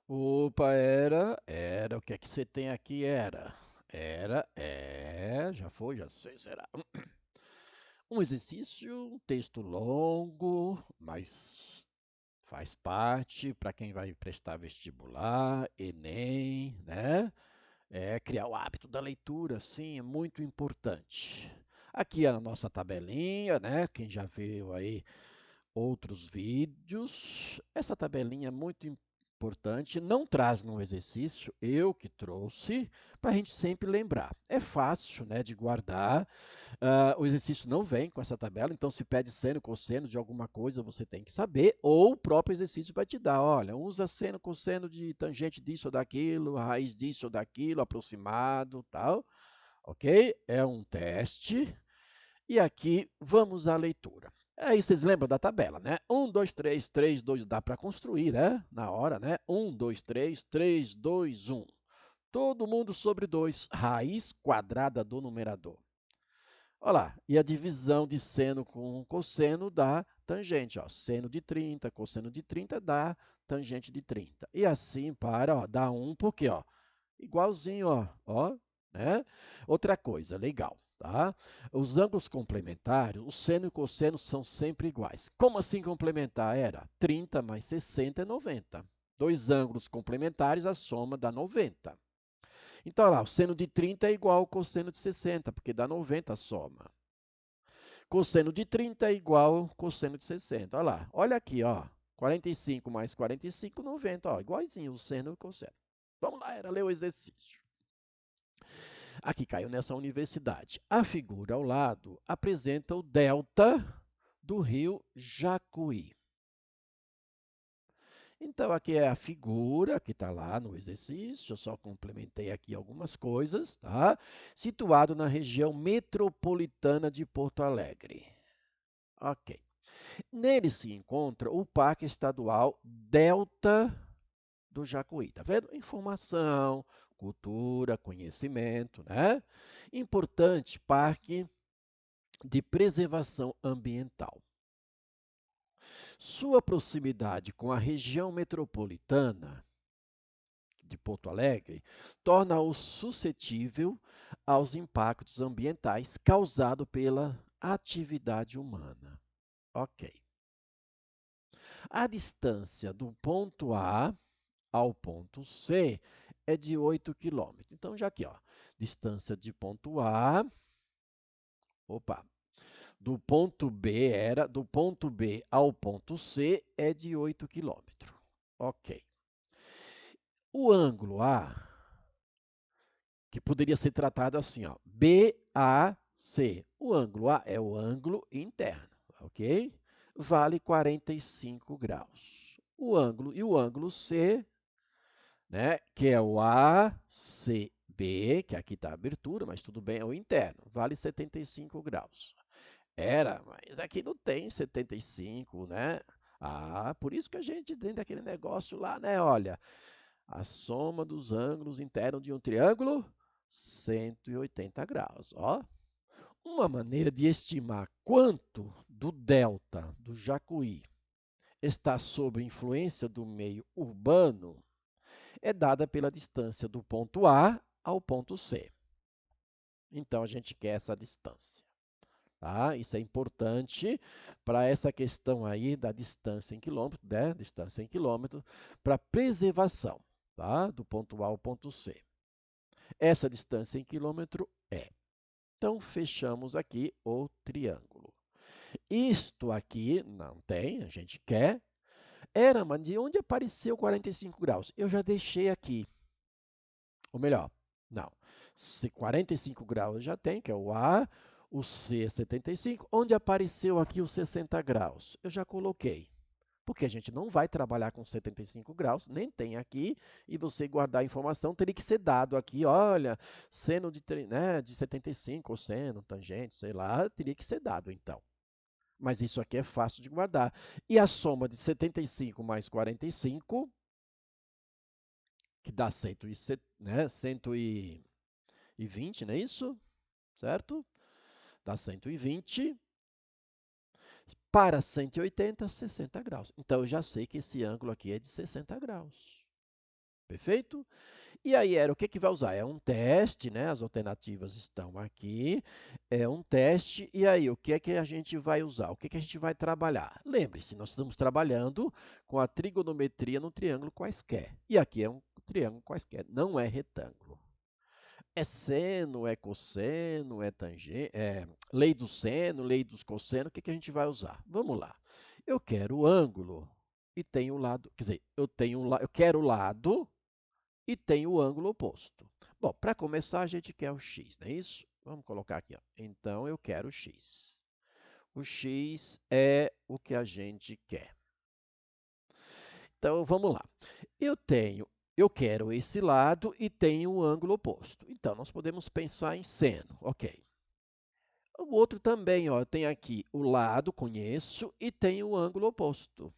Opa, era. O que é que você tem aqui? Já foi, já sei, será. Um exercício, um texto longo, mas faz parte para quem vai prestar vestibular, Enem, né? Criar o hábito da leitura, sim, é muito importante. Aqui a nossa tabelinha, né? Quem já viu aí outros vídeos. Essa tabelinha é muito importante, não traz no exercício, eu que trouxe, para a gente sempre lembrar. É fácil, né, de guardar. O exercício não vem com essa tabela, então se pede seno, cosseno de alguma coisa, você tem que saber, ou o próprio exercício vai te dar, olha, usa seno, cosseno de tangente disso ou daquilo, raiz disso ou daquilo, aproximado, tal, ok? É um teste. E aqui vamos à leitura. Aí vocês lembram da tabela, né? 1, 2, 3, 3, 2, dá para construir, né? Na hora, né? 1, 2, 3, 3, 2, 1. Todo mundo sobre 2, raiz quadrada do numerador. Olha lá, e a divisão de seno com cosseno dá tangente, ó. Seno de 30, cosseno de 30 dá tangente de 30. E assim para, ó, dá 1, porque, ó, igualzinho, ó, né? Outra coisa, legal, tá? Os ângulos complementares, o seno e o cosseno são sempre iguais. Como assim complementar? Era 30 mais 60 é 90. Dois ângulos complementares, a soma dá 90. Então, lá, o seno de 30 é igual ao cosseno de 60, porque dá 90 a soma. Cosseno de 30 é igual ao cosseno de 60. Olha lá, olha aqui, ó. 45 mais 45, 90, ó, igualzinho o seno e o cosseno. Vamos lá, era ler o exercício. Aqui caiu nessa universidade. A figura ao lado apresenta o delta do rio Jacuí. Então, aqui é a figura que está lá no exercício, eu só complementei aqui algumas coisas, tá? Situado na região metropolitana de Porto Alegre. Ok. Nele se encontra o Parque Estadual Delta do Jacuí. Tá vendo? Informação, cultura, conhecimento, né? Importante parque de preservação ambiental. Sua proximidade com a região metropolitana de Porto Alegre torna-o suscetível aos impactos ambientais causados pela atividade humana. Ok. A distância do ponto A ao ponto C é de 8 quilômetros. Então, já aqui, ó, distância de ponto A, opa, do ponto B ao ponto C é de 8 quilômetros. Ok. O ângulo A, que poderia ser tratado assim, ó, BAC. O ângulo A é o ângulo interno, ok? Vale 45 graus. O ângulo C, né, que é o ACB, que aqui está a abertura, mas tudo bem, é o interno, vale 75 graus. Era, mas aqui não tem 75, né? Ah, por isso que a gente tem daquele negócio lá, né? Olha, a soma dos ângulos internos de um triângulo, 180 graus, ó. Uma maneira de estimar quanto do delta do Jacuí está sob influência do meio urbano é dada pela distância do ponto A ao ponto C. Então, a gente quer essa distância. Tá? Isso é importante para essa questão aí da distância em quilômetro, né? Distância em quilômetro, para preservação, tá? Do ponto A ao ponto C. Essa distância em quilômetro é. Então, fechamos aqui o triângulo. Isto aqui não tem, a gente quer. Era, mas de onde apareceu 45 graus? Eu já deixei aqui. Ou melhor, não. Se 45 graus já tem, que é o A, o C é 75. Onde apareceu aqui os 60 graus? Eu já coloquei. Porque a gente não vai trabalhar com 75 graus, nem tem aqui, e você guardar a informação teria que ser dado aqui, olha, seno de, né, de 75, ou seno, tangente, sei lá, teria que ser dado então. Mas isso aqui é fácil de guardar. E a soma de 75 mais 45, que dá 100, né, 120, não é isso? Certo? Dá 120. Para 180, 60 graus. Então, eu já sei que esse ângulo aqui é de 60 graus. Perfeito? E aí era o que que vai usar? É um teste, né? As alternativas estão aqui. É um teste. E aí, o que é que a gente vai usar? O que é que a gente vai trabalhar? Lembre-se, nós estamos trabalhando com a trigonometria no triângulo quaisquer. E aqui é um triângulo quaisquer, não é retângulo. É seno, é cosseno, é tangente, é lei do seno, lei dos cossenos. O que que a gente vai usar? Vamos lá. Eu quero o ângulo e tenho o lado, quer dizer, eu quero o lado e tem o ângulo oposto. Bom, para começar, a gente quer o x, não é isso? Vamos colocar aqui, ó. Então, eu quero o x. O x é o que a gente quer. Então, vamos lá. Eu quero esse lado e tenho o ângulo oposto. Então, nós podemos pensar em seno, ok. O outro também, ó, tem aqui o lado, conheço, e tem o ângulo oposto.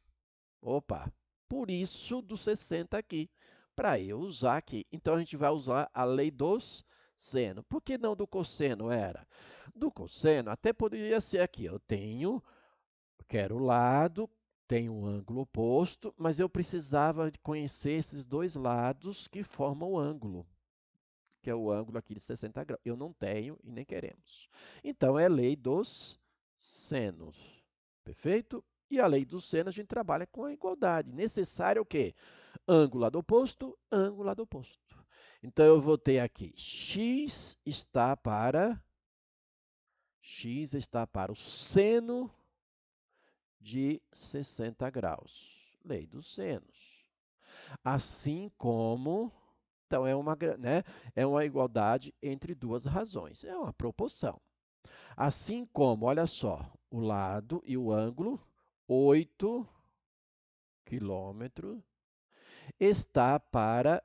Opa, por isso do 60 aqui, para eu usar aqui. Então, a gente vai usar a lei dos seno. Por que não do cosseno era? Do cosseno até poderia ser aqui. Quero o lado, tenho um ângulo oposto, mas eu precisava de conhecer esses dois lados que formam o ângulo, que é o ângulo aqui de 60 graus. Eu não tenho e nem queremos. Então, é lei dos senos. Perfeito? E a lei do seno a gente trabalha com a igualdade. Necessário o quê? Ângulo lado oposto, ângulo lado oposto. Então, eu vou ter aqui x está para o seno de 60 graus. Lei dos senos. Assim como, então, né, é uma igualdade entre duas razões. É uma proporção. Assim como, olha só, o lado e o ângulo, 8 quilômetros, está para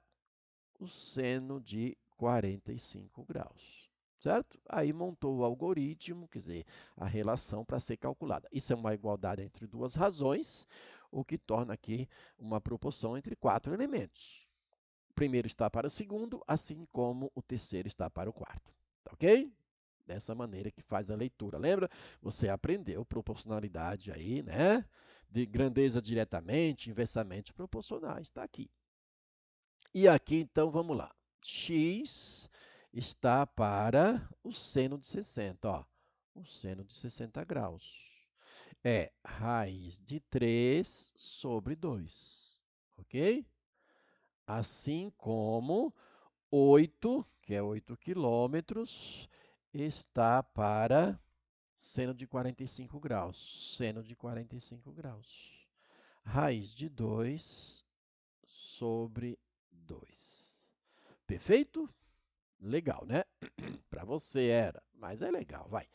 o seno de 45 graus, certo? Aí montou o algoritmo, quer dizer, a relação para ser calculada. Isso é uma igualdade entre duas razões, o que torna aqui uma proporção entre quatro elementos. O primeiro está para o segundo, assim como o terceiro está para o quarto. Tá ok? Dessa maneira que faz a leitura. Lembra? Você aprendeu proporcionalidade aí, né? De grandeza diretamente, inversamente proporcional. Está aqui. E aqui, então, vamos lá. X está para o seno de 60, ó. O seno de 60 graus. É raiz de 3 sobre 2, ok? Assim como 8, que é 8 quilômetros, está para seno de 45 graus. Seno de 45 graus. Raiz de 2 sobre 2. Perfeito? Legal, né? Para você era, mas é legal, vai.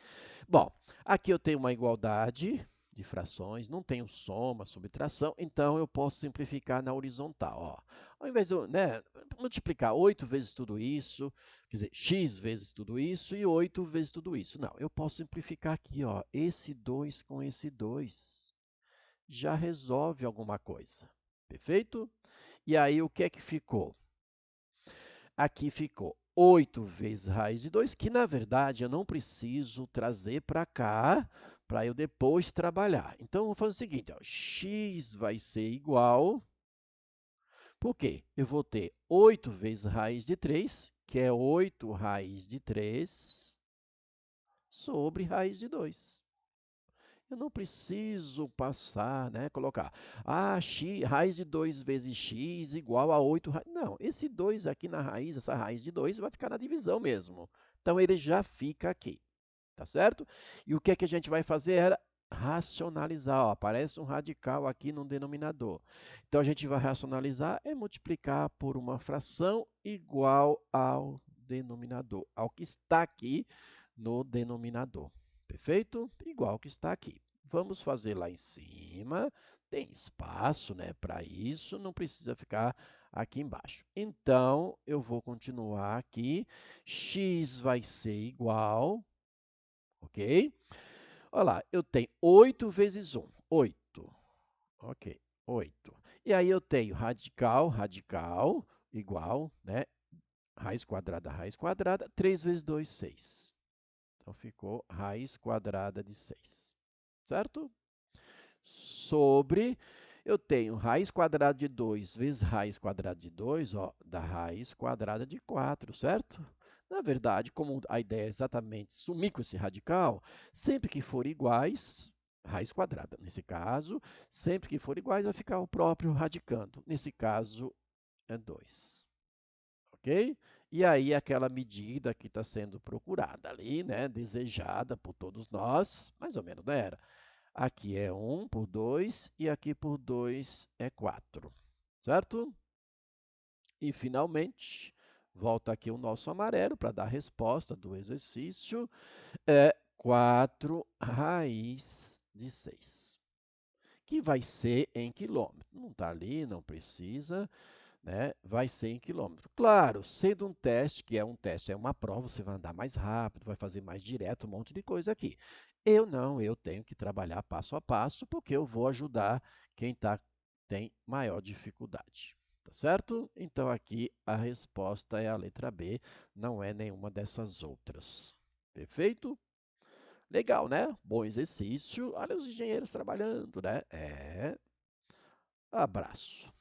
Bom, aqui eu tenho uma igualdade de frações, não tenho soma, subtração, então eu posso simplificar na horizontal. Ó. Ao invés de né, multiplicar 8 vezes tudo isso, quer dizer, x vezes tudo isso e 8 vezes tudo isso. Não, eu posso simplificar aqui, ó, esse 2 com esse 2. Já resolve alguma coisa. Perfeito? E aí, o que é que ficou? Aqui ficou 8 vezes raiz de 2, que na verdade eu não preciso trazer para cá para eu depois trabalhar. Então, eu vou fazer o seguinte, ó, x vai ser igual, por quê? Eu vou ter 8 vezes raiz de 3, que é 8 raiz de 3, sobre raiz de 2. Eu não preciso passar, né, colocar, x, raiz de 2 vezes x igual a 8 raiz. Não, esse 2 aqui na raiz, essa raiz de 2 vai ficar na divisão mesmo. Então, ele já fica aqui, tá certo? E o que é que a gente vai fazer era racionalizar, ó, aparece um radical aqui no denominador. Então, a gente vai racionalizar e multiplicar por uma fração igual ao denominador, ao que está aqui no denominador. Perfeito? Igual que está aqui. Vamos fazer lá em cima. Tem espaço, né, para isso, não precisa ficar aqui embaixo. Então, eu vou continuar aqui. X vai ser igual, ok? Olha lá, eu tenho 8 vezes 1, 8. Ok, 8. E aí eu tenho radical, radical, igual, né? Raiz quadrada, 3 vezes 2, 6. Então, ficou raiz quadrada de 6, certo? Sobre, Eu tenho raiz quadrada de 2 vezes raiz quadrada de 2, ó, dá raiz quadrada de 4, certo? Na verdade, como a ideia é exatamente sumir com esse radical, sempre que for iguais, raiz quadrada. Nesse caso, sempre que for iguais, vai ficar o próprio radicando. Nesse caso, é 2. Ok? E aí, aquela medida que está sendo procurada ali, né, desejada por todos nós, mais ou menos, né, era? Aqui é 1 por 2 e aqui por 2 é 4, certo? E, finalmente, volta aqui o nosso amarelo para dar a resposta do exercício. É 4 raiz de 6, que vai ser em quilômetro. Não está ali, não precisa, né? Vai ser em quilômetro. Claro, sendo um teste, que é um teste, é uma prova, você vai andar mais rápido, vai fazer mais direto, um monte de coisa aqui. Eu não, eu tenho que trabalhar passo a passo, porque eu vou ajudar quem tem maior dificuldade. Tá certo? Então aqui a resposta é a letra B, não é nenhuma dessas outras. Perfeito? Legal, né? Bom exercício. Olha os engenheiros trabalhando, né? Abraço.